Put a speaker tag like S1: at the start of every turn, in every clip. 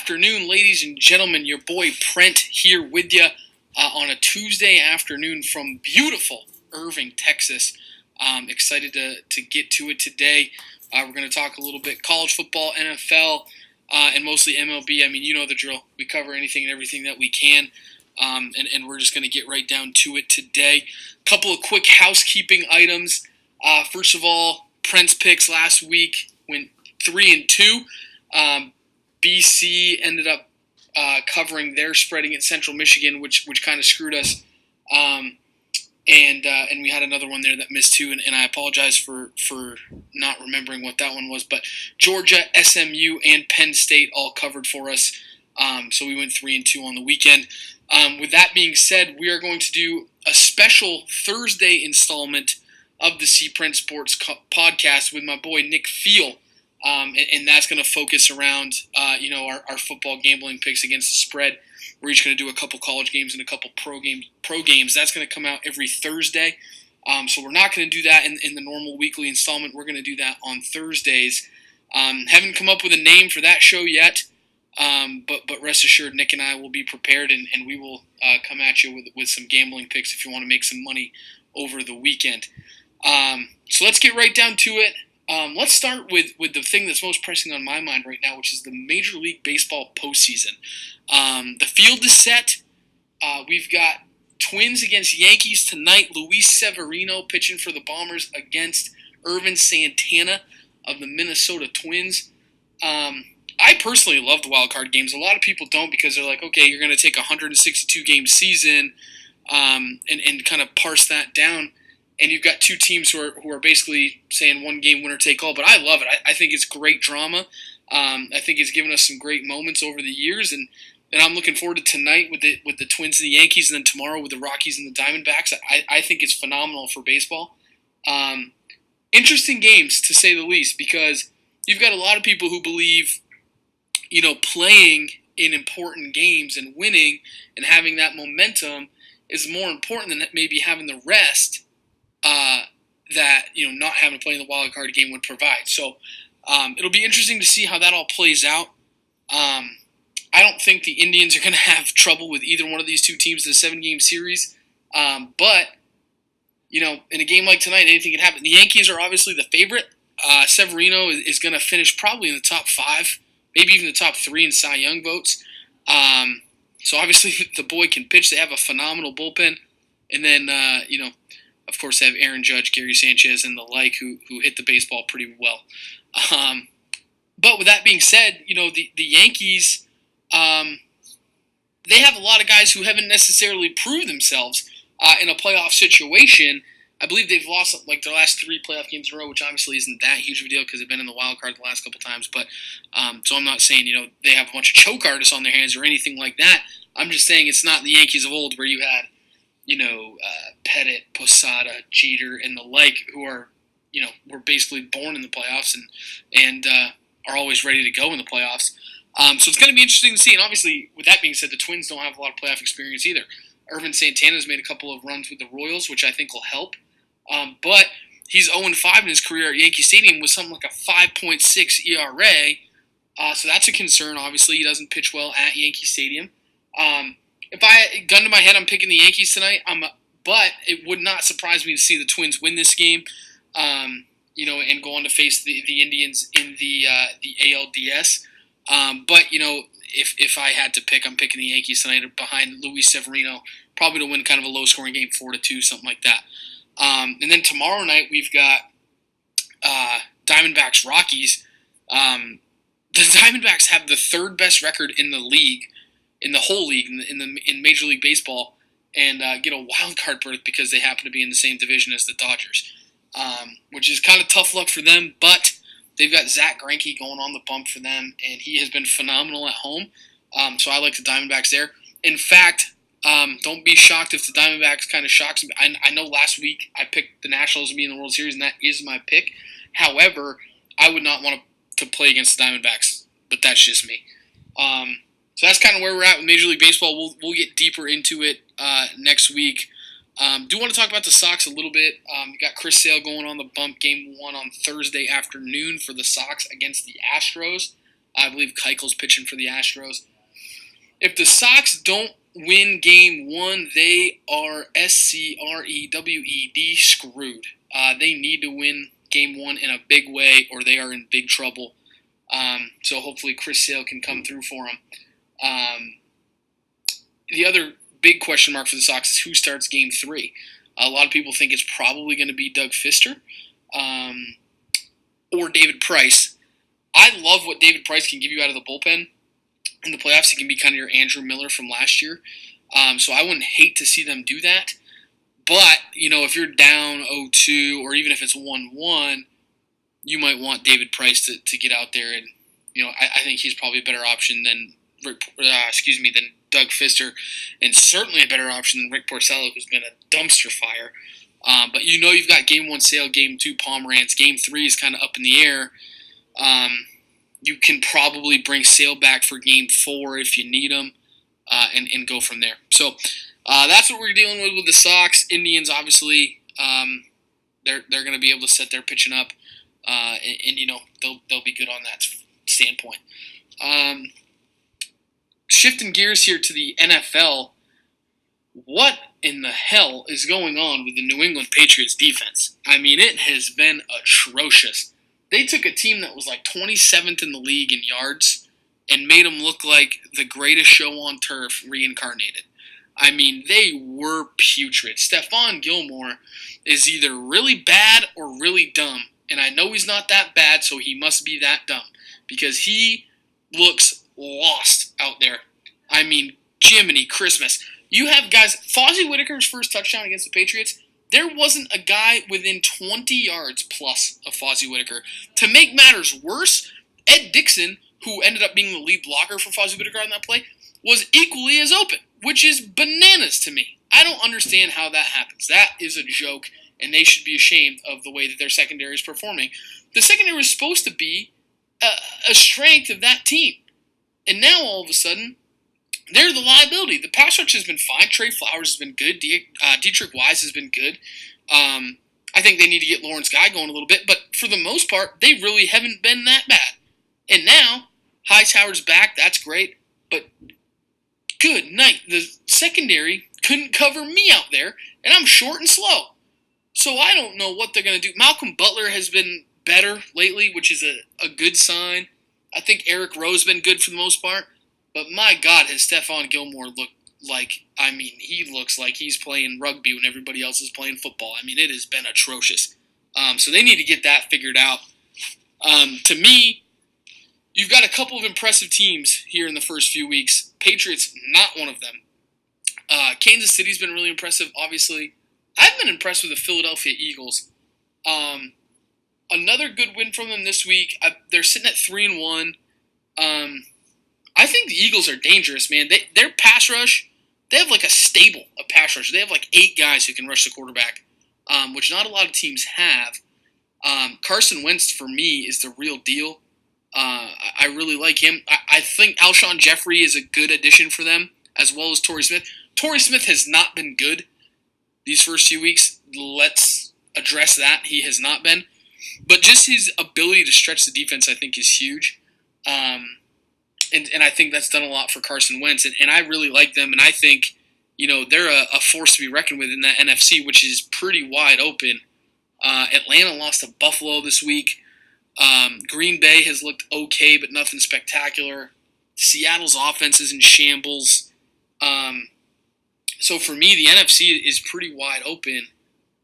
S1: afternoon, ladies and gentlemen. Your boy Prent here with you on a Tuesday afternoon from beautiful Irving, Texas. Excited to get to it today. We're going to talk a little bit college football, NFL, and mostly MLB. I mean, you know the drill. We cover anything and everything that we can, and we're just going to get right down to it today. Couple of quick housekeeping items. First of all, Prent's picks last week went 3-2. BC ended up covering their spread against Central Michigan, which kind of screwed us. And we had another one there that missed too, and I apologize for not remembering what that one was. But Georgia, SMU, and Penn State all covered for us, so we went 3-2 on the weekend. With that being said, we are going to do a special Thursday installment of the Cprentsports podcast with my boy Nick Fiel. And that's going to focus around, our football gambling picks against the spread. We're each going to do a couple college games and a couple pro games. That's going to come out every Thursday. So we're not going to do that in the normal weekly installment. We're going to do that on Thursdays. Haven't come up with a name for that show yet, but rest assured, Nick and I will be prepared, and we will come at you with some gambling picks if you want to make some money over the weekend. So let's get right down to it. Let's start with the thing that's most pressing on my mind right now, which is the Major League Baseball postseason. The field is set. We've got Twins against Yankees tonight. Luis Severino pitching for the Bombers against Ervin Santana of the Minnesota Twins. I personally love the wild card games. A lot of people don't because they're like, okay, you're going to take a 162-game season and kind of parse that down. And you've got two teams who are basically saying one game winner take all. But I love it. I think it's great drama. I think it's given us some great moments over the years, and I'm looking forward to tonight with the Twins and the Yankees, and then tomorrow with the Rockies and the Diamondbacks. I think it's phenomenal for baseball. Interesting games to say the least, because you've got a lot of people who believe, playing in important games and winning and having that momentum is more important than maybe having the rest. That not having to play in the wild card game would provide. So it'll be interesting to see how that all plays out. I don't think the Indians are going to have trouble with either one of these two teams in a 7-game series. But in a game like tonight, anything can happen. The Yankees are obviously the favorite. Severino is going to finish probably in the top 5, maybe even the top 3 in Cy Young votes. So obviously the boy can pitch. They have a phenomenal bullpen, and then of course, they have Aaron Judge, Gary Sanchez, and the like who hit the baseball pretty well. But with that being said, the Yankees, they have a lot of guys who haven't necessarily proved themselves in a playoff situation. I believe they've lost their last 3 playoff games in a row, which obviously isn't that huge of a deal because they've been in the wild card the last couple times. But so I'm not saying they have a bunch of choke artists on their hands or anything like that. I'm just saying it's not the Yankees of old where you had Pettit, Posada, Jeter, and the like, who are, were basically born in the playoffs and are always ready to go in the playoffs. So it's going to be interesting to see. And obviously, with that being said, the Twins don't have a lot of playoff experience either. Ervin Santana's made a couple of runs with the Royals, which I think will help. But he's 0-5 in his career at Yankee Stadium with something like a 5.6 ERA. So that's a concern. Obviously, he doesn't pitch well at Yankee Stadium. If I gun to my head, I'm picking the Yankees tonight. But it would not surprise me to see the Twins win this game, and go on to face the Indians in the ALDS. But if I had to pick, I'm picking the Yankees tonight behind Luis Severino, probably to win kind of a low-scoring game, 4-2, something like that. And then tomorrow night we've got Diamondbacks Rockies. The Diamondbacks have the 3rd best record in the league. In the whole league, in Major League Baseball, and get a wild card berth because they happen to be in the same division as the Dodgers, which is kind of tough luck for them. But they've got Zach Greinke going on the bump for them, and he has been phenomenal at home. So I like the Diamondbacks there. In fact, don't be shocked if the Diamondbacks kind of shocks me. I know last week I picked the Nationals to be in the World Series, and that is my pick. However, I would not want to play against the Diamondbacks, but that's just me. So that's kind of where we're at with Major League Baseball. We'll get deeper into it next week. Do want to talk about the Sox a little bit. You got Chris Sale going on the bump, Game 1 on Thursday afternoon for the Sox against the Astros. I believe Keuchel's pitching for the Astros. If the Sox don't win Game 1, they are SCREWED screwed. They need to win Game 1 in a big way, or they are in big trouble. So hopefully Chris Sale can come through for them. The other big question mark for the Sox is who starts Game 3. A lot of people think it's probably going to be Doug Fister or David Price. I love what David Price can give you out of the bullpen in the playoffs. He can be kind of your Andrew Miller from last year. So I wouldn't hate to see them do that. But, if you're down 0-2 or even if it's 1-1, you might want David Price to get out there. And, I think he's probably a better option than Doug Fister, and certainly a better option than Rick Porcello, who's been a dumpster fire. But you've got Game 1 Sale, Game 2 Pomeranz. Game 3 is kind of up in the air. You can probably bring Sale back for Game 4 if you need him, and go from there. So that's what we're dealing with the Sox. Indians, obviously, they're going to be able to set their pitching up, and they'll be good on that standpoint. Shifting gears here to the NFL, what in the hell is going on with the New England Patriots defense? I mean, it has been atrocious. They took a team that was like 27th in the league in yards and made them look like the greatest show on turf reincarnated. I mean, they were putrid. Stephon Gilmore is either really bad or really dumb. And I know he's not that bad, so he must be that dumb. Because he looks lost out there. I mean, Jiminy Christmas. You have guys, Fozzie Whitaker's first touchdown against the Patriots, there wasn't a guy within 20 yards plus of Fozzie Whitaker. To make matters worse, Ed Dixon, who ended up being the lead blocker for Fozzie Whitaker on that play, was equally as open, which is bananas to me. I don't understand how that happens. That is a joke, and they should be ashamed of the way that their secondary is performing. The secondary was supposed to be a strength of that team. And now, all of a sudden, they're the liability. The pass rush has been fine. Trey Flowers has been good. Dietrich Wise has been good. I think they need to get Lawrence Guy going a little bit. But for the most part, they really haven't been that bad. And now, Hightower's back. That's great. But good night. The secondary couldn't cover me out there, and I'm short and slow. So I don't know what they're going to do. Malcolm Butler has been better lately, which is a good sign. I think Eric Rowe's been good for the most part. But my God, has Stephon Gilmore looked like, he looks like he's playing rugby when everybody else is playing football. I mean, it has been atrocious. So they need to get that figured out. To me, you've got a couple of impressive teams here in the first few weeks. Patriots, not one of them. Kansas City's been really impressive, obviously. I've been impressed with the Philadelphia Eagles. Another good win from them this week. They're sitting at 3-1. I think the Eagles are dangerous, man. Their pass rush, they have like a stable of pass rush. They have like 8 guys who can rush the quarterback, which not a lot of teams have. Carson Wentz, for me, is the real deal. I really like him. I think Alshon Jeffrey is a good addition for them, as well as Torrey Smith. Torrey Smith has not been good these first few weeks. Let's address that. He has not been. But just his ability to stretch the defense, I think, is huge. And I think that's done a lot for Carson Wentz. And I really like them. And I think, they're a force to be reckoned with in that NFC, which is pretty wide open. Atlanta lost to Buffalo this week. Green Bay has looked okay, but nothing spectacular. Seattle's offense is in shambles. So for me, the NFC is pretty wide open.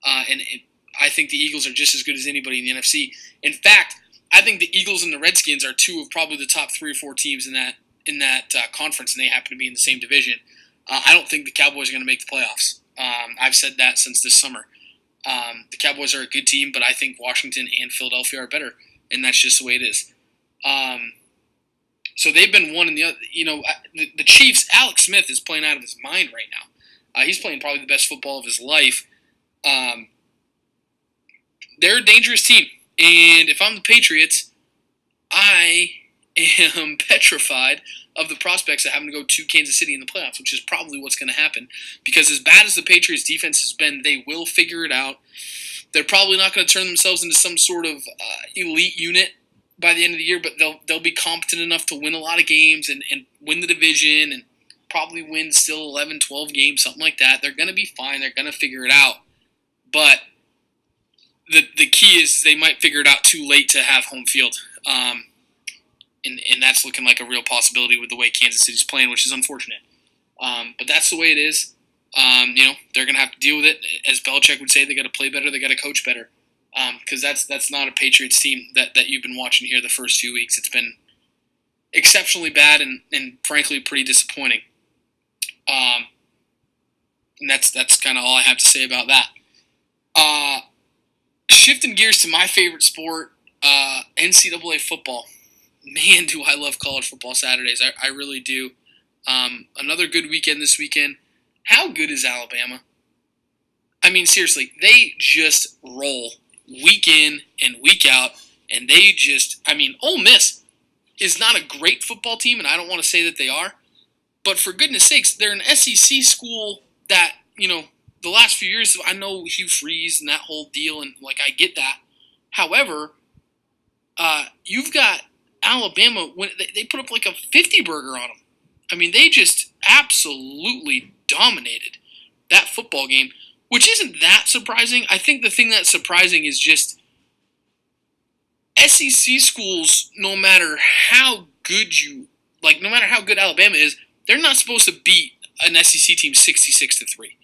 S1: I think the Eagles are just as good as anybody in the NFC. In fact, I think the Eagles and the Redskins are 2 of probably the top 3 or 4 teams in that conference, and they happen to be in the same division. I don't think the Cowboys are going to make the playoffs. I've said that since this summer. The Cowboys are a good team, but I think Washington and Philadelphia are better, and that's just the way it is. So they've been one and the other. The Chiefs, Alex Smith is playing out of his mind right now. He's playing probably the best football of his life. They're a dangerous team. And if I'm the Patriots, I am petrified of the prospects of having to go to Kansas City in the playoffs, which is probably what's going to happen. Because as bad as the Patriots' defense has been, they will figure it out. They're probably not going to turn themselves into some sort of elite unit by the end of the year, but they'll be competent enough to win a lot of games and win the division and probably win still 11, 12 games, something like that. They're going to be fine. They're going to figure it out. But the key is they might figure it out too late to have home field. And that's looking like a real possibility with the way Kansas City's playing, which is unfortunate. But that's the way it is. They're going to have to deal with it. As Belichick would say, they got to play better. They got to coach better. Because that's not a Patriots team that you've been watching here the first few weeks. It's been exceptionally bad and frankly pretty disappointing. And that's kind of all I have to say about that. Shifting gears to my favorite sport, NCAA football. Man, do I love college football Saturdays. I really do. Another good weekend this weekend. How good is Alabama? I mean, seriously, they just roll week in and week out, and Ole Miss is not a great football team, and I don't want to say that they are, but for goodness sakes, they're an SEC school that, the last few years, I know Hugh Freeze and that whole deal, and, I get that. However, you've got Alabama, when they put up a 50-burger on them. I mean, they just absolutely dominated that football game, which isn't that surprising. I think the thing that's surprising is just SEC schools, no matter how good Alabama is, they're not supposed to beat an SEC team 66-3.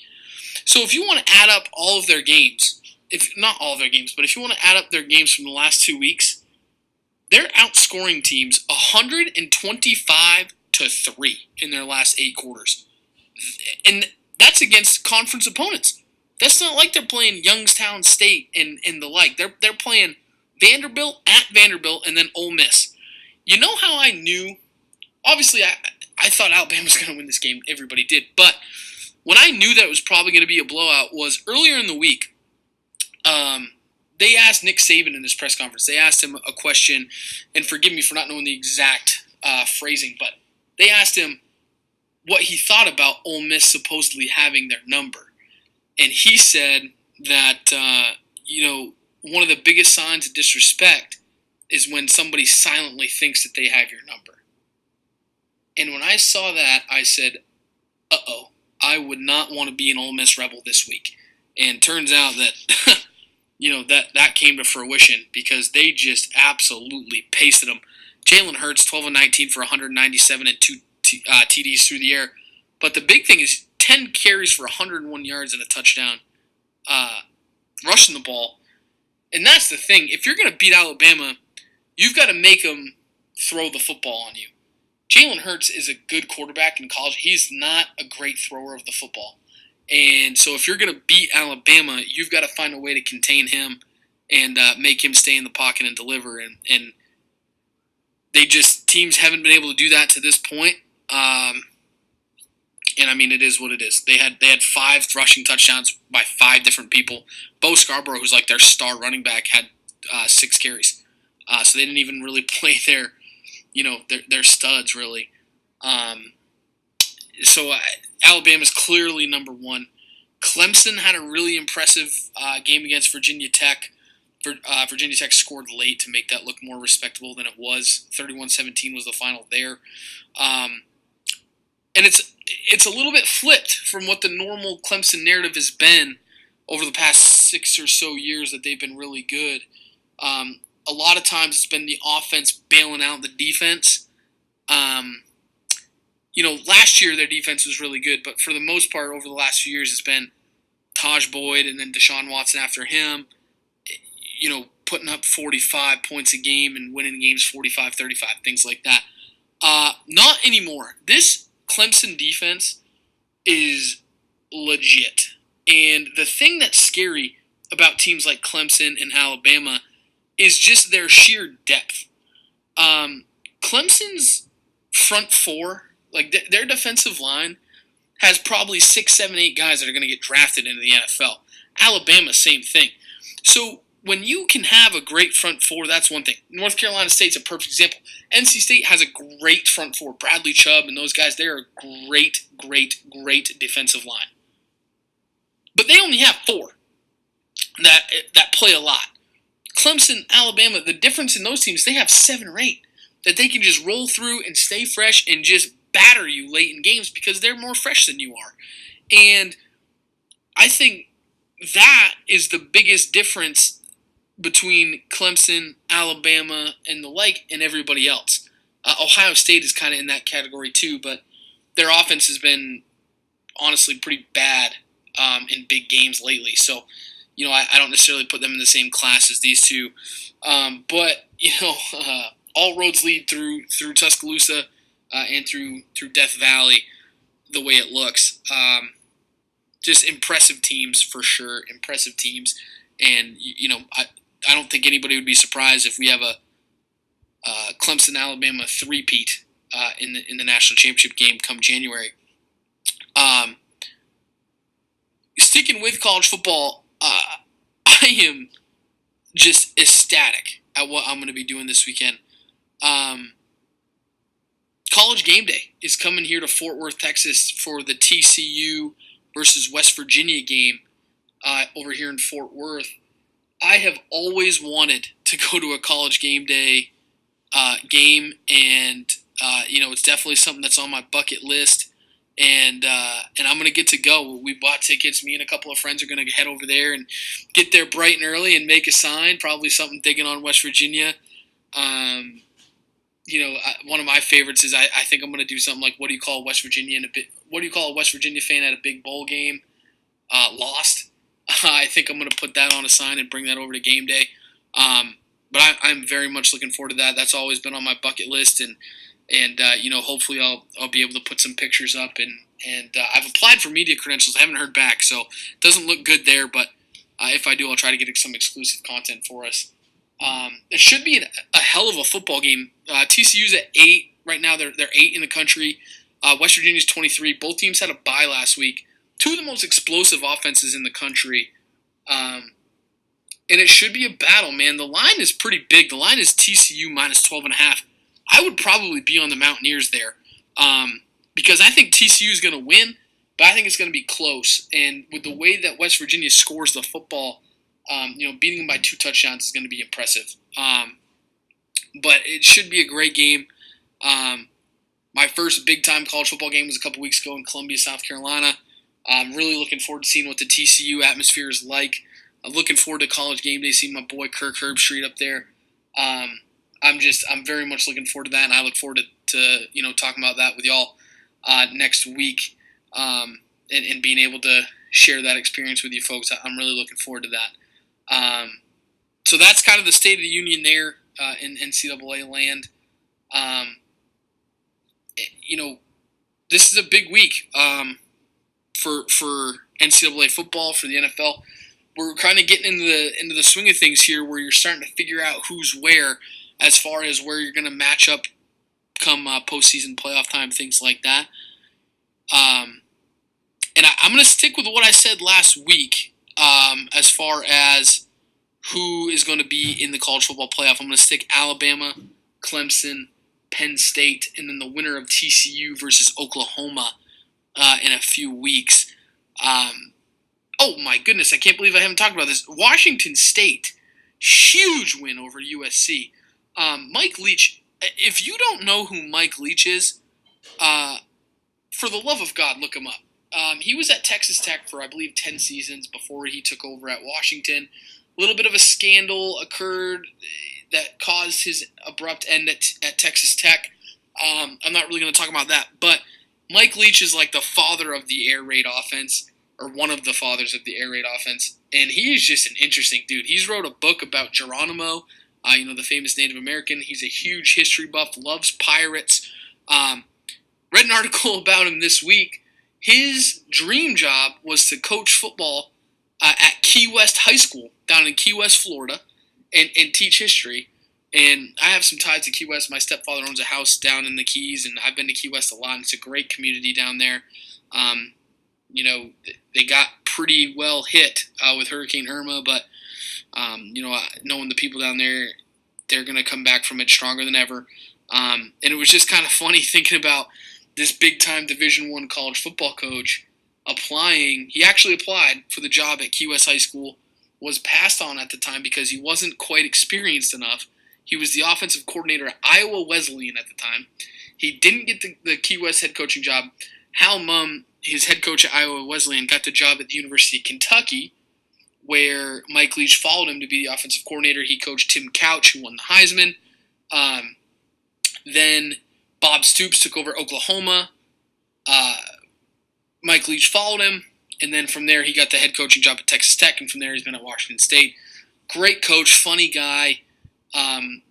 S1: So if you want to add up all of their games, if not all of their games, but if you want to add up their games from the last 2 weeks, they're outscoring teams 125-3 in their last 8 quarters. And that's against conference opponents. That's not like they're playing Youngstown State and the like. They're playing Vanderbilt at Vanderbilt and then Ole Miss. You know how I knew? Obviously, I thought Alabama was going to win this game. Everybody did. But when I knew that it was probably going to be a blowout was earlier in the week. They asked Nick Saban in this press conference. They asked him a question, and forgive me for not knowing the exact phrasing, but they asked him what he thought about Ole Miss supposedly having their number. And he said that, one of the biggest signs of disrespect is when somebody silently thinks that they have your number. And when I saw that, I said, uh-oh, I would not want to be an Ole Miss Rebel this week. And turns out that, that came to fruition because they just absolutely pasted them. Jalen Hurts, 12 of 19 for 197 and 2 TDs through the air. But the big thing is 10 carries for 101 yards and a touchdown, rushing the ball. And that's the thing. If you're going to beat Alabama, you've got to make them throw the football on you. Jalen Hurts is a good quarterback in college. He's not a great thrower of the football. And so if you're going to beat Alabama, you've got to find a way to contain him and make him stay in the pocket and deliver. And teams haven't been able to do that to this point. And I mean, it is what it is. They had 5 rushing touchdowns by 5 different people. Bo Scarborough, who's their star running back, had 6 carries. So they didn't even really play their studs really. So Alabama's clearly number 1. Clemson had a really impressive game against Virginia Tech. Virginia Tech scored late to make that look more respectable than it was. 31-17 was the final there. And it's a little bit flipped from what the normal Clemson narrative has been over the past 6 or so years that they've been really good. A lot of times it's been the offense bailing out the defense. Last year their defense was really good, but for the most part over the last few years it's been Taj Boyd and then Deshaun Watson after him, putting up 45 points a game and winning games 45-35, things like that. Not anymore. This Clemson defense is legit. And the thing that's scary about teams like Clemson and Alabama is just their sheer depth. Clemson's front 4, their defensive line, has probably 6, 7, 8 guys that are going to get drafted into the NFL. Alabama, same thing. So when you can have a great front 4, that's one thing. North Carolina State's a perfect example. NC State has a great front 4. Bradley Chubb and those guys, they're a great, great, great defensive line. But they only have 4 that play a lot. Clemson, Alabama, the difference in those teams, they have 7 or 8 that they can just roll through and stay fresh and just batter you late in games because they're more fresh than you are. And I think that is the biggest difference between Clemson, Alabama, and the like, and everybody else. Ohio State is kind of in that category too, but their offense has been honestly pretty bad in big games lately. So, I don't necessarily put them in the same class as these two. But all roads lead through Tuscaloosa and through Death Valley. The way it looks, just impressive teams for sure. Impressive teams, and I don't think anybody would be surprised if we have a Clemson Alabama three-peat in the national championship game come January. Sticking with college football, I am just ecstatic at what I'm going to be doing this weekend. College Game Day is coming here to Fort Worth, Texas for the TCU versus West Virginia game over here in Fort Worth. I have always wanted to go to a College Game Day game, and it's definitely something that's on my bucket list. And I'm going to get to go. We bought tickets. Me and a couple of friends are going to head over there and get there bright and early and make a sign. Probably something digging on West Virginia. One of my favorites is I think I'm going to do something like what do you call a West Virginia fan at a big bowl game? Lost. I think I'm going to put that on a sign and bring that over to game day. But I'm very much looking forward to that. That's always been on my bucket list, and hopefully I'll be able to put some pictures up. And I've applied for media credentials. I haven't heard back, so it doesn't look good there. But if I do, I'll try to get some exclusive content for us. It should be a hell of a football game. TCU's at 8 right now. They're 8 in the country. West Virginia's 23. Both teams had a bye last week. Two of the most explosive offenses in the country. And it should be a battle, man. The line is pretty big. The line is TCU minus 12.5. I would probably be on the Mountaineers there because I think TCU is going to win, but I think it's going to be close. And with the way that West Virginia scores the football, beating them by 2 touchdowns is going to be impressive. But it should be a great game. My first big-time college football game was a couple weeks ago in Columbia, South Carolina. I'm really looking forward to seeing what the TCU atmosphere is like. I'm looking forward to College Game Day, seeing my boy Kirk Herbstreit up there. I'm very much looking forward to that, and I look forward to talking about that with y'all next week and being able to share that experience with you folks. I'm really looking forward to that. So that's kind of the state of the union there in NCAA land. This is a big week for NCAA football, for the NFL. We're kind of getting into the swing of things here, where you're starting to figure out who's where, as far as where you're going to match up come postseason playoff time, things like that. And I'm going to stick with what I said last week as far as who is going to be in the college football playoff. I'm going to stick Alabama, Clemson, Penn State, and then the winner of TCU versus Oklahoma in a few weeks. Oh my goodness, I can't believe I haven't talked about this. Washington State, huge win over USC. Mike Leach, if you don't know who Mike Leach is, for the love of God, look him up. He was at Texas Tech for, I believe, 10 seasons before he took over at Washington. A little bit of a scandal occurred that caused his abrupt end at Texas Tech. I'm not really going to talk about that, but Mike Leach is like the father of the air raid offense, or one of the fathers of the air raid offense, and he is just an interesting dude. He's wrote a book about Geronimo, the famous Native American. He's a huge history buff, loves pirates. Read an article about him this week. His dream job was to coach football at Key West High School down in Key West, Florida, and teach history. And I have some ties to Key West. My stepfather owns a house down in the Keys, and I've been to Key West a lot. And it's a great community down there. They got pretty well hit with Hurricane Irma, but, knowing the people down there, they're going to come back from it stronger than ever. And it was just kind of funny thinking about this big-time Division I college football coach applying. He actually applied for the job at Key West High School, was passed on at the time because he wasn't quite experienced enough. He was the offensive coordinator at Iowa Wesleyan at the time. He didn't get the Key West head coaching job. Hal Mumm, his head coach at Iowa Wesleyan, got the job at the University of Kentucky, where Mike Leach followed him to be the offensive coordinator. He coached Tim Couch, who won the Heisman. Then Bob Stoops took over Oklahoma. Mike Leach followed him, and then from there he got the head coaching job at Texas Tech, and from there he's been at Washington State. Great coach, funny guy.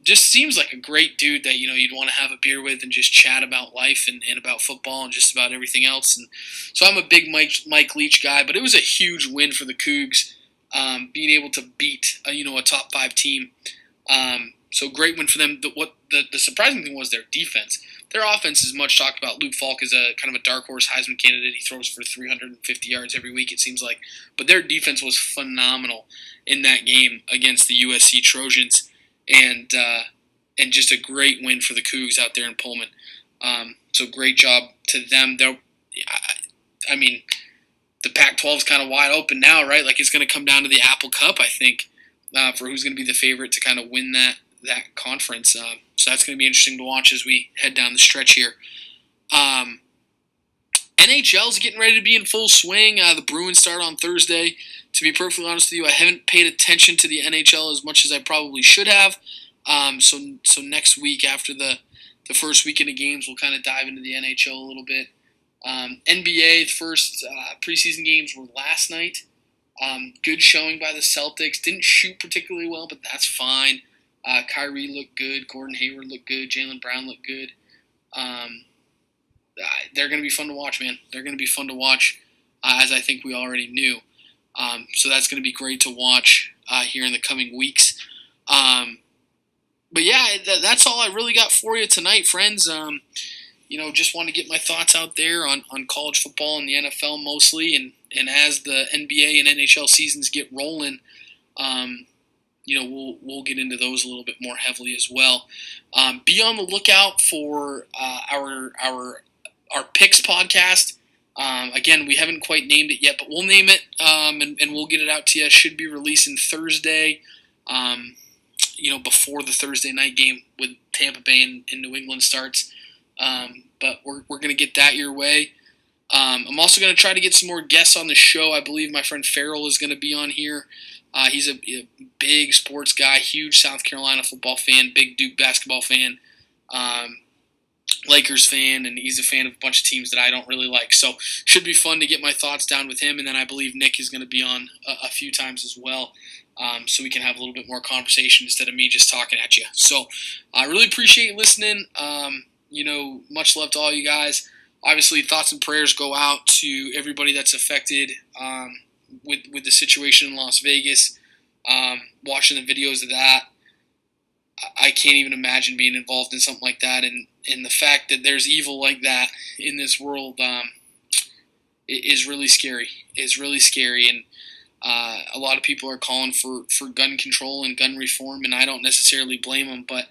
S1: Just seems like a great dude that you'd want to have a beer with and just chat about life and about football and just about everything else. And so I'm a big Mike Leach guy, but it was a huge win for the Cougs, being able to beat a top 5 team. So great win for them. The surprising thing was their defense. Their offense is much talked about. Luke Falk is a kind of a dark horse Heisman candidate. He throws for 350 yards every week, it seems like. But their defense was phenomenal in that game against the USC Trojans. And just a great win for the Cougs out there in Pullman. So great job to them. I mean, the Pac-12 is kind of wide open now, right? Like, it's going to come down to the Apple Cup, I think, for who's going to be the favorite to kind of win that conference. So that's going to be interesting to watch as we head down the stretch here. NHL's getting ready to be in full swing. The Bruins start on Thursday. To be perfectly honest with you, I haven't paid attention to the NHL as much as I probably should have. So next week, after the first weekend of games, we'll kind of dive into the NHL a little bit. NBA, the first preseason games were last night. Good showing by the Celtics. Didn't shoot particularly well, but that's fine. Kyrie looked good. Gordon Hayward looked good. Jaylen Brown looked good. They're going to be fun to watch, man. They're going to be fun to watch, as I think we already knew. So that's going to be great to watch here in the coming weeks. But yeah, that's all I really got for you tonight, friends. Just want to get my thoughts out there on college football and the NFL mostly. And as the NBA and NHL seasons get rolling, we'll get into those a little bit more heavily as well. Be on the lookout for our picks podcast. Again, we haven't quite named it yet, but we'll name it, and we'll get it out to you. It should be releasing Thursday, before the Thursday night game with Tampa Bay and New England starts. But we're going to get that your way. I'm also going to try to get some more guests on the show. I believe my friend Farrell is going to be on here. He's a big sports guy, huge South Carolina football fan, big Duke basketball fan, Lakers fan, and he's a fan of a bunch of teams that I don't really like. So should be fun to get my thoughts down with him. And then I believe Nick is going to be on a few times as well, so we can have a little bit more conversation instead of me just talking at you. So I really appreciate you listening. Much love to all you guys. Obviously, thoughts and prayers go out to everybody that's affected with the situation in Las Vegas. Watching the videos of that, I can't even imagine being involved in something like that. And the fact that there's evil like that in this world is really scary. It's really scary. And a lot of people are calling for gun control and gun reform, and I don't necessarily blame them. But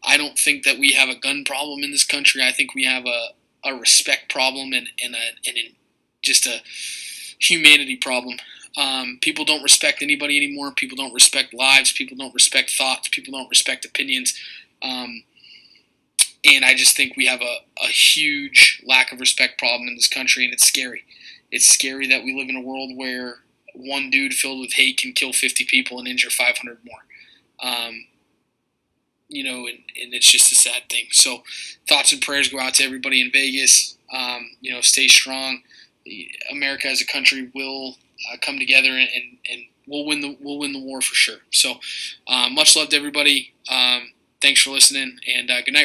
S1: I don't think that we have a gun problem in this country. I think we have a respect problem and just a humanity problem. People don't respect anybody anymore. People don't respect lives. People don't respect thoughts. People don't respect opinions. And I just think we have a huge lack of respect problem in this country, and it's scary. It's scary that we live in a world where one dude filled with hate can kill 50 people and injure 500 more. And it's just a sad thing. So thoughts and prayers go out to everybody in Vegas. Stay strong. America as a country will come together and we'll win the war for sure. So much love to everybody. Thanks for listening, and good night.